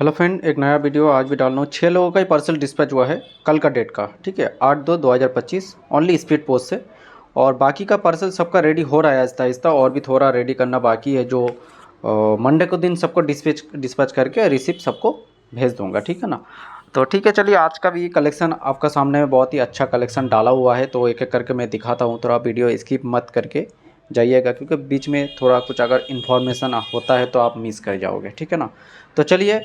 Hello friend, एक नया video आज भी डाल रहा हूँ। 6 लोगों का ही पार्सल डिस्पैच हुआ है कल का डेट का, ठीक है, 8/2/2025 ओनली स्पीड पोस्ट से। और बाकी का पार्सल सबका रेडी हो रहा है आहिस्ता आहिस्ता, और भी थोड़ा रेडी करना बाकी है, जो मंडे को दिन सबको डिस्पैच करके रिसिप्ट सबको भेज दूंगा, ठीक है ना। तो ठीक है, चलिए आज का भी कलेक्शन आपका सामने में बहुत ही अच्छा कलेक्शन डाला हुआ है, तो एक एक करके मैं दिखाता हूँ। थोड़ा वीडियो स्किप मत करके जाइएगा, क्योंकि बीच में थोड़ा कुछ अगर इन्फॉर्मेशन होता है तो आप मिस कर जाओगे, ठीक है ना। तो चलिए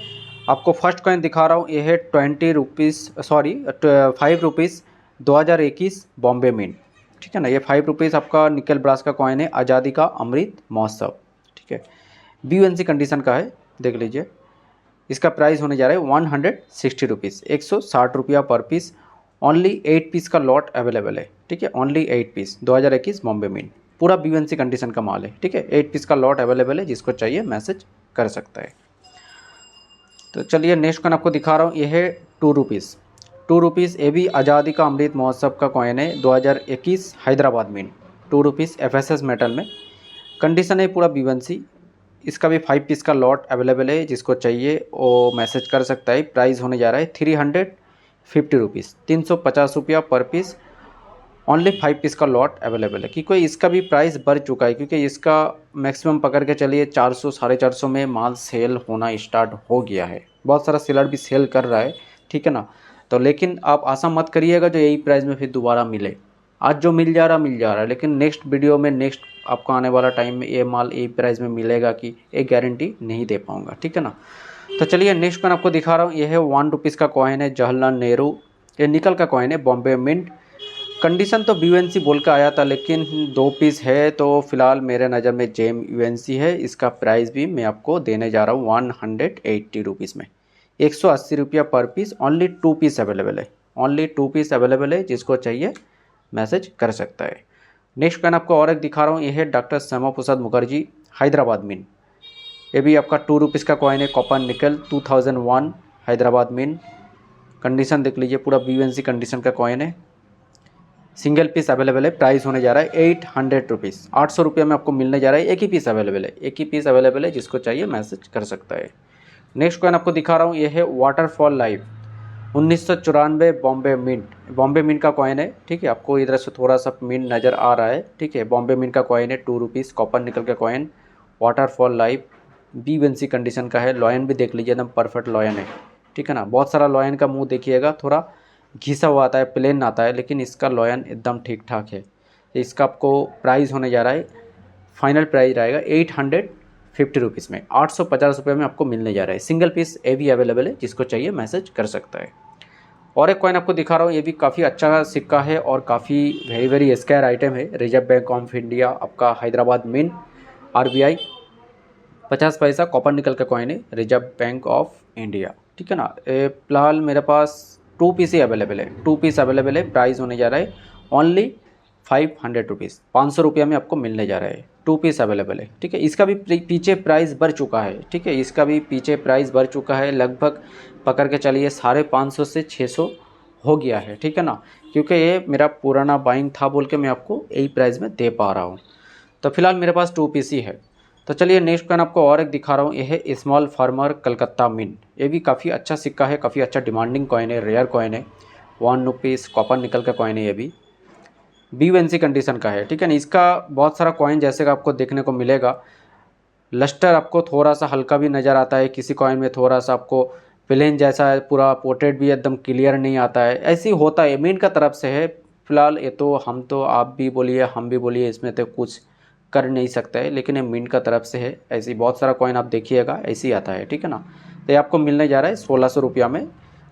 आपको फर्स्ट कॉइन दिखा रहा हूँ। ये है 5 रुपीज़ 2021 बॉम्बे मिंट, ठीक है ना। ये 5 रुपीज़ आपका निकल ब्रास का कॉइन है, आज़ादी का अमृत महोत्सव, ठीक है। BUNC कंडीशन का है, देख लीजिए। इसका प्राइस होने जा रहा है 160 रुपीज़, 160 रुपया पर पीस। ओनली 8 पीस का लॉट अवेलेबल है, ठीक है। ओनली 8 पीस 2021 बॉम्बे मिंट, पूरा BUNC कंडीशन का माल है, ठीक है। 8 पीस का लॉट अवेलेबल है, जिसको चाहिए मैसेज कर सकता है। तो चलिए नेक्स्ट कॉइन आपको दिखा रहा हूँ। ये है 2 रुपीज़, 2 रुपीज़। ये भी आज़ादी का अमृत महोत्सव का कॉइन है, 2021 Hyderabad mint, 2 rupees FSS metal में। कंडीशन है पूरा BUNC। इसका भी 5 पीस का लॉट अवेलेबल है, जिसको चाहिए वो मैसेज कर सकता है। प्राइस होने जा रहा है 350 रुपीज़, 350 रुपया पर पीस। ओनली 5 पीस का लॉट अवेलेबल है, क्योंकि इसका भी प्राइस बढ़ चुका है, क्योंकि इसका मैक्सिमम पकड़ के चलिए 400 450 में माल सेल होना स्टार्ट हो गया है। बहुत सारा सेलर भी सेल कर रहा है, ठीक है ना। तो लेकिन आप आशा मत करिएगा जो यही प्राइस में फिर दोबारा मिले। आज जो मिल जा रहा है, लेकिन नेक्स्ट वीडियो में, नेक्स्ट आपको आने वाला टाइम में ये माल यही प्राइस में मिलेगा कि एक गारंटी नहीं दे पाऊँगा, ठीक है ना। तो चलिए नेक्स्ट कॉइन आपको दिखा रहा हूँ। ये है 1 रुपीज़ का कॉइन है, जवाहरलाल नेहरू। ये निकल का कॉइन है, बॉम्बे मिंट। कंडीशन तो BUNC बोल के आया था, लेकिन 2 पीस है, तो फिलहाल मेरे नज़र में जेम UNC है। इसका प्राइस भी मैं आपको देने जा रहा हूँ 180 रुपीज़ में, 180 रुपया पर पीस। ओनली 2 पीस अवेलेबल है, ओनली 2 पीस अवेलेबल है, जिसको चाहिए मैसेज कर सकता है। नेक्स्ट कॉइन आपको और एक दिखा रहा हूँ। ये है डॉक्टर श्यामा प्रसाद मुखर्जी हैदराबाद मिंट। ये भी आपका 2 रुपीज़ का कॉइन है, copper nickel, 2001 Hyderabad mint. Condition देख लीजिए, पूरा BUNC कंडीशन का कॉइन है, सिंगल पीस अवेलेबल है। प्राइस होने जा रहा है 800 रुपीज़, 800 रुपये में आपको मिलने जा रहा है। एक ही पीस अवेलेबल है, एक ही पीस अवेलेबल है, जिसको चाहिए मैसेज कर सकता है। नेक्स्ट कॉइन आपको दिखा रहा हूँ। ये है waterfall live, 1994 Bombay mint. Bombay mint का कॉइन है, ठीक है। आपको इधर से थोड़ा सा मिंट नज़र आ रहा है, ठीक है। बॉम्बे मिंट का कॉइन है, 2 रुपीज़, कॉपर निकल का coin, waterfall live, BUNC condition का है। लॉयन भी देख लीजिए, एकदम परफेक्ट लॉयन है, ठीक है ना। बहुत सारा लॉयन का मुंह देखिएगा, थोड़ा घिसा हुआ आता है, प्लेन आता है, लेकिन इसका लॉयन एकदम ठीक ठाक है। इसका आपको प्राइस होने जा रहा है, फाइनल प्राइस रहेगा 850 रुपीज़ में, 850 रुपये में आपको मिलने जा रहा है। सिंगल पीस ये भी अवेलेबल है, जिसको चाहिए मैसेज कर सकता है। और एक कॉइन आपको दिखा रहा हूँ। ये भी काफ़ी अच्छा सिक्का है और काफ़ी वेरी वेरी स्केयर आइटम है। रिजर्व बैंक ऑफ इंडिया आपका हैदराबाद मिंट, RBI 50 पैसा, कॉपर निकल का कॉइन है, रिजर्व बैंक ऑफ इंडिया, ठीक है ना। फिलहाल मेरे पास 2 पीस ही अवेलेबल है, 2 पीस अवेलेबल है। प्राइस होने जा रहा है ओनली 500 रुपीज़, 500 रुपया में आपको मिलने जा रहा है। 2 पीस अवेलेबल है, ठीक है। इसका भी पीछे प्राइस बढ़ चुका है, ठीक है। इसका भी पीछे प्राइस बढ़ चुका है, लगभग पकड़ के चलिए 550 से 600 हो गया है, ठीक है ना। क्योंकि ये मेरा पुराना बाइंग था बोल के मैं आपको यही प्राइस में दे पा रहा हूँ। तो फिलहाल मेरे पास 2 पीस ही है। तो चलिए नेक्स्ट कॉइन आपको और एक दिखा रहा हूँ। ये है स्मॉल फार्मर कलकत्ता मिंट। ये भी काफ़ी अच्छा सिक्का है, काफ़ी अच्छा डिमांडिंग कॉइन है, रेयर कॉइन है, 1 रुपीज़, कॉपर निकल का कॉइन है। ये भी BUNC कंडीशन का है, ठीक है ना। इसका बहुत सारा कॉइन जैसे का आपको देखने को मिलेगा। लस्टर आपको थोड़ा सा हल्का भी नज़र आता है, किसी कॉइन में थोड़ा सा आपको प्लेन जैसा है, पूरा पोर्ट्रेट भी एकदम क्लियर नहीं आता है, ऐसे ही होता है। मिंट का तरफ से है फिलहाल। ये तो हम तो, आप भी बोलिए हम भी बोलिए, इसमें तो कुछ कर नहीं सकता है, लेकिन ये मिंट का तरफ से है। ऐसी बहुत सारा कॉइन आप देखिएगा ऐसे ही आता है, ठीक है ना। तो ये आपको मिलने जा रहा है 1600 रुपया में,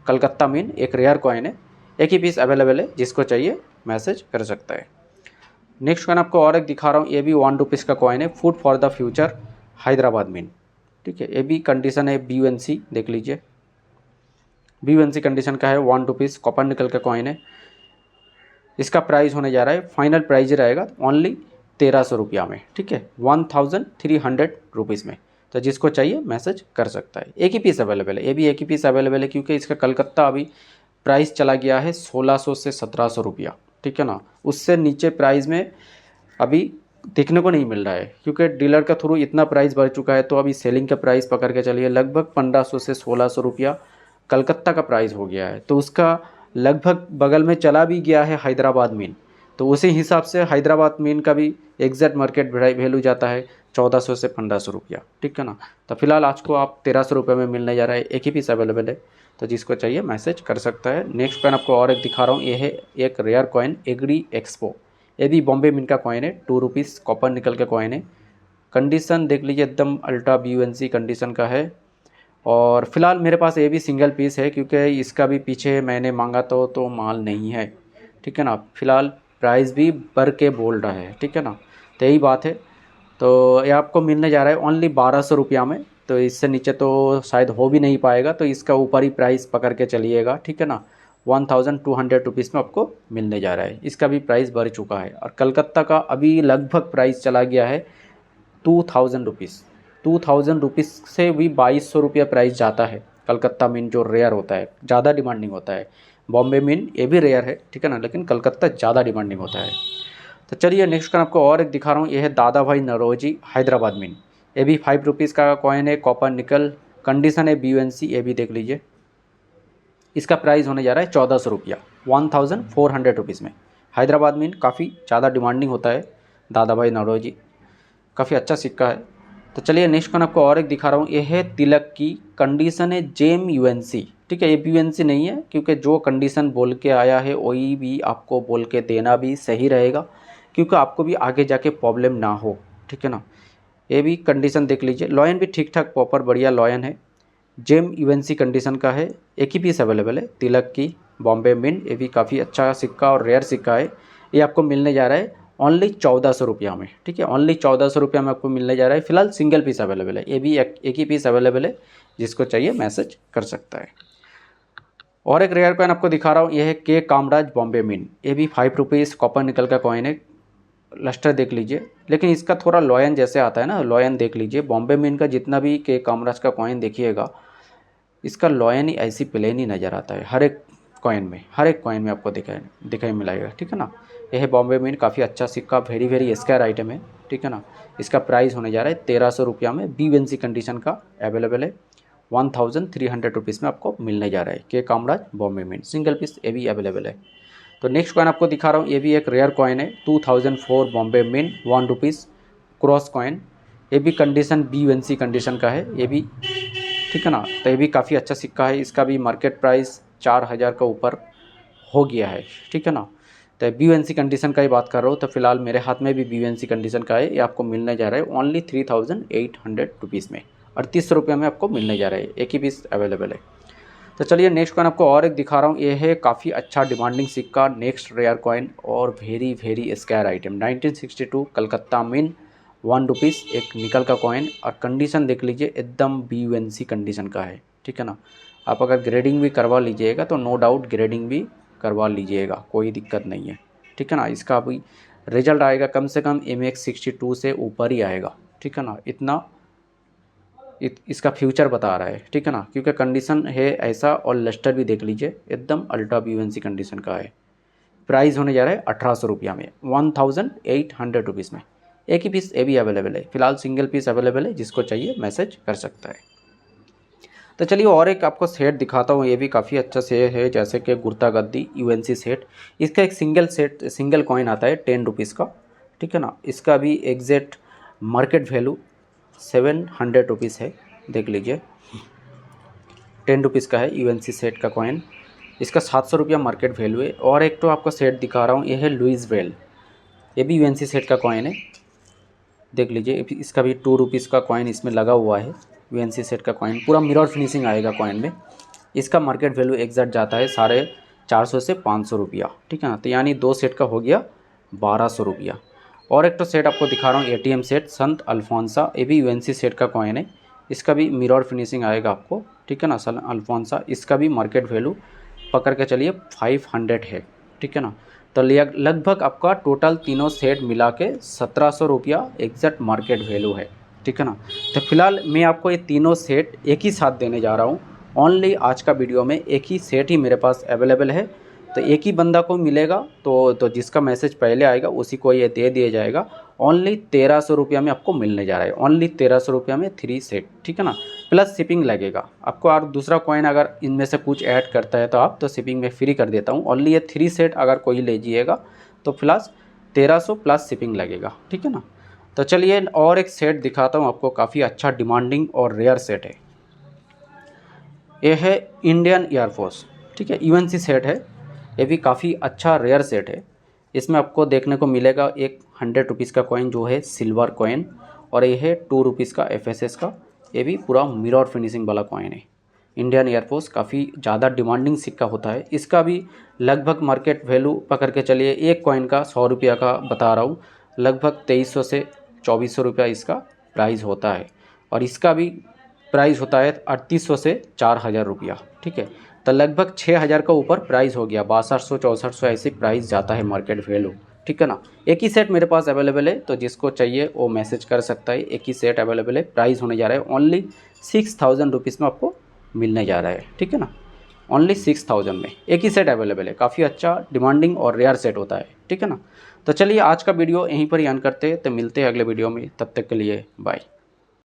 कलकत्ता मिंट। एक रेयर कॉइन है, एक ही पीस अवेलेबल है, जिसको चाहिए मैसेज कर सकता है। नेक्स्ट कॉइन आपको और एक दिखा रहा हूँ। ये भी 1 रुपीज़ का कॉइन है, food for the future Hyderabad mint, ठीक है। ये भी कंडीशन है BUNC, देख लीजिए, BUNC कंडीशन का है, 1 रुपीज़, कॉपर निकल का कॉइन है। इसका प्राइस होने जा रहा है, फाइनल प्राइस रहेगा ओनली 1300 रुपया में, ठीक है, 1300 रुपीज़ में। तो जिसको चाहिए मैसेज कर सकता है। एक ही पीस अवेलेबल है, ये भी एक ही पीस अवेलेबल है, क्योंकि इसका कलकत्ता अभी प्राइस चला गया है 1600 से 1700 रुपया, ठीक है ना। उससे नीचे प्राइस में अभी देखने को नहीं मिल रहा है, क्योंकि डीलर का थ्रू इतना प्राइस बढ़ चुका है। तो अभी सेलिंग का प्राइस पकड़ के चलिए लगभग 1500 से 1600 रुपया कलकत्ता का प्राइस हो गया है। तो उसका लगभग बगल में चला भी गया है हैदराबाद मीन। तो उसी हिसाब से हैदराबाद मीन का भी एग्जैक्ट मार्केट वैल्यू जाता है 1400 से 1500 रुपया, ठीक है ना। तो फिलहाल आज को आप 1300 रुपये में मिलने जा रहा है, एक ही पीस अवेलेबल है। तो जिसको चाहिए मैसेज कर सकता है। नेक्स्ट कॉइन आपको और एक दिखा रहा हूँ, ये है एक रेयर कॉइन एग्री एक्सपो। ये भी बॉम्बे मिंट का कॉइन है, 2 रुपीज़ कॉपर निकल का कॉइन है। कंडीशन देख लीजिए एकदम अल्ट्रा BUNC कंडीशन का है। और फिलहाल मेरे पास ये भी सिंगल पीस है, क्योंकि इसका भी पीछे मैंने मांगा तो माल नहीं है, ठीक है ना। फिलहाल प्राइस भी बढ़ के बोल रहा है, ठीक है ना। तो यही बात है। तो ये आपको मिलने जा रहा है ओनली 1200 रुपया में। तो इससे नीचे तो शायद हो भी नहीं पाएगा, तो इसका ऊपर ही प्राइस पकड़ के चलिएगा, ठीक है ना। 1200 रुपीज़ में आपको मिलने जा रहा है। इसका भी प्राइस बढ़ चुका है। और कलकत्ता का अभी लगभग प्राइस चला गया है 2000 रुपीज़। 2000 रुपीज़ से भी 2200 रुपया प्राइस जाता है। कलकत्ता मीन जो रेयर होता है, ज़्यादा डिमांडिंग होता है। बॉम्बे मीन ये भी रेयर है, ठीक है ना, लेकिन कलकत्ता ज़्यादा डिमांडिंग होता है। तो चलिए नेक्स्ट का आपको और एक दिखा रहा हूँ, ये है दादा भाई नौरोजी हैदराबाद मीन। ये भी 5 रुपीज़ का कॉइन है, कॉपर निकल कंडीशन है BUNC। ये भी देख लीजिए। इसका प्राइस होने जा रहा है 1400 रुपया, 1400 रुपीज़ में। हैदराबाद मीन काफ़ी ज़्यादा डिमांडिंग होता है। दादा भाई नौरोजी काफ़ी अच्छा सिक्का है। तो चलिए नेक्स्ट कॉइन आपको और एक दिखा रहा हूँ, ये है तिलक की कंडीशन है जेम UNC, ठीक है। ये BUNC नहीं है, क्योंकि जो कंडीशन बोल के आया है वही भी आपको बोल के देना भी सही रहेगा, क्योंकि आपको भी आगे जाके प्रॉब्लम ना हो, ठीक है ना। ये भी कंडीशन देख लीजिए। लॉयन भी ठीक ठाक प्रॉपर बढ़िया लॉयन है। जेम UNC कंडीशन का है, एक ही पीस अवेलेबल है तिलक की बॉम्बे मिंट। ये भी काफ़ी अच्छा सिक्का और रेयर सिक्का है। ये आपको मिलने जा रहा है ओनली 1400 रुपया में, ठीक है। ओनली 1400 रुपया में आपको मिलने जा रहा है। फिलहाल सिंगल पीस अवेलेबल है। ये भी एक ही पीस अवेलेबल है, जिसको चाहिए मैसेज कर सकता है। और एक रेयर कॉइन आपको दिखा रहा हूँ, ये है के कामराज बॉम्बे मिंट। ये भी 5 रुपीज़ कॉपर निकल का कॉइन है। लस्टर देख लीजिए, लेकिन इसका थोड़ा लॉयन जैसे आता है ना, लॉयन देख लीजिए। बॉम्बे मिंट का जितना भी के कामराज का कॉइन देखिएगा, इसका लॉयन ही ऐसी प्लेन ही नज़र आता है। हर एक कॉइन में आपको दिखाई मिलेगा, ठीक है ना। यह है बॉम्बे मिंट, काफ़ी अच्छा सिक्का, वेरी स्क्वायर आइटम है, ठीक है ना। इसका प्राइस होने जा रहा है 1300 रुपया में। BUNC कंडीशन का अवेलेबल है। 1300 रुपीज़ में आपको मिलने जा रहा है के Kamaraj Bombay mint, single piece ये भी अवेलेबल है। तो नेक्स्ट कॉइन आपको दिखा रहा हूँ, ये भी एक रेयर कॉइन है, 2004 Bombay mint 1 rupees cross coin. ये भी कंडीशन BUNC कंडीशन का है, ये भी ठीक है ना। तो ये भी काफ़ी अच्छा सिक्का है। इसका भी मार्केट प्राइस 4000 का ऊपर हो गया है, ठीक है ना। तो BUNC कंडीशन का ही बात कर रहा हूँ। तो फिलहाल मेरे हाथ में भी BUNC कंडीशन का है। ये आपको मिलने जा रहा है ओनली 3800 रुपीज़ में, 3800 रुपये में आपको मिलने जा रहा है। एक ही पीस अवेलेबल है। तो चलिए नेक्स्ट कॉइन आपको और एक दिखा रहा हूँ, ये है काफ़ी अच्छा डिमांडिंग सिक्का, नेक्स्ट रेयर कॉइन और very square item, 1962 Calcutta mint 1 rupees एक निकल का कॉइन। और कंडीशन देख लीजिए एकदम BUNC कंडीशन का है, ठीक है ना। आप अगर ग्रेडिंग भी करवा लीजिएगा तो नो डाउट ग्रेडिंग भी करवा लीजिएगा, कोई दिक्कत नहीं है, ठीक है ना। इसका अभी रिजल्ट आएगा कम से कम MX 62 से ऊपर ही आएगा, ठीक है ना। इतना इसका फ्यूचर बता रहा है, ठीक है ना, क्योंकि कंडीशन है ऐसा। और लस्टर भी देख लीजिए एकदम अल्ट्रा BUNC कंडीशन का है। प्राइस होने जा रहा है 1800 रुपया में, 1800 रुपीज़ में। एक ही पीस ये भी अवेलेबल है। फिलहाल सिंगल पीस अवेलेबल है, जिसको चाहिए मैसेज कर सकता है। तो चलिए और एक आपको सेट दिखाता हूँ, ये भी काफ़ी अच्छा सेट है, जैसे कि गुर्ता गद्दी UNC सेट। इसका एक सिंगल कॉइन आता है 10 रुपीज़ का, ठीक है ना। इसका भी एग्जैक्ट मार्केट वैल्यू 700 रुपीज़ है, देख लीजिए। 10 रुपीज़ का है UNC सेट का कॉइन। इसका 700 रुपया मार्केट वैल्यू है। और एक तो आपको सेट दिखा रहा हूँ, ये है लुइस वेल। ये भी UNC सेट का कॉइन है, देख लीजिए। इसका भी 2 रुपीज़ का कॉइन इसमें लगा हुआ है। UNC सेट का कॉइन पूरा मिरर फिनिशिंग आएगा कॉइन में। इसका मार्केट वैल्यू एग्जैक्ट जाता है 450 से 500 रुपया, ठीक है ना। तो यानी 2 सेट का हो गया 1200 रुपया। और एक तो सेट आपको दिखा रहा हूँ ATM सेट संत अल्फोंसा। ये भी UNC सेट का कॉइन है। इसका भी मिरर फिनिशिंग आएगा आपको, ठीक है ना। संत अल्फोंसा, इसका भी मार्केट वैल्यू पकड़ के चलिए 500 है, ठीक है ना। तो लगभग आपका टोटल तीनों सेट मिला के 1700 रुपया एग्जैक्ट मार्केट वैल्यू है, ठीक है ना। तो फिलहाल मैं आपको ये तीनों सेट एक ही साथ देने जा रहा हूँ। ओनली आज का वीडियो में एक ही सेट ही मेरे पास अवेलेबल है। तो एक ही बंदा को मिलेगा, तो जिसका मैसेज पहले आएगा उसी को ये दे दिया जाएगा। ओनली 1300 रुपया में आपको मिलने जा रहा है। ओनली 1300 रुपया में 3 सेट, ठीक है ना, प्लस शिपिंग लगेगा आपको। और दूसरा कॉइन अगर इनमें से कुछ ऐड करता है तो आप तो शिपिंग में फ्री कर देता हूँ। ओनली ये 3 सेट अगर कोई लीजिएगा तो प्लस 1300 प्लस शिपिंग लगेगा, ठीक है ना। तो चलिए और एक सेट दिखाता हूँ आपको, काफ़ी अच्छा डिमांडिंग और रेयर सेट है। ये है इंडियन एयरफोर्स, ठीक है, यूएनसी सेट है। ये भी काफ़ी अच्छा रेयर सेट है। इसमें आपको देखने को मिलेगा एक 100 रुपीज़ का कॉइन जो है सिल्वर कॉइन, और ये है 2 रुपीज़ का एफएसएस का। ये भी पूरा मिरर फिनिशिंग वाला कॉइन है। इंडियन एयरफोर्स काफ़ी ज़्यादा डिमांडिंग सिक्का होता है। इसका भी लगभग मार्केट वैल्यू पकड़ के चलिए, एक कॉइन का 100 रुपया का बता रहा हूँ, लगभग 2300 से 2400 रुपया इसका प्राइस होता है। और इसका भी प्राइस होता है 3800 से 4000 रुपया, ठीक है। तो लगभग 6000 का ऊपर प्राइस हो गया, 6200 6400 ऐसे प्राइस जाता है मार्केट वैल्यू, ठीक है ना। एक ही सेट मेरे पास अवेलेबल है, तो जिसको चाहिए वो मैसेज कर सकता है। एक ही सेट अवेलेबल है, प्राइस होने जा रहा है ओनली 6000 रुपीज़ में आपको मिलने जा रहा है, ठीक है ना। ओनली 6000 में एक ही सेट अवेलेबल है। काफ़ी अच्छा डिमांडिंग और रेयर सेट होता है, ठीक है ना। तो चलिए आज का वीडियो यहीं पर ही एंड करते हैं, तो मिलते हैं अगले वीडियो में। तब तक के लिए बाय।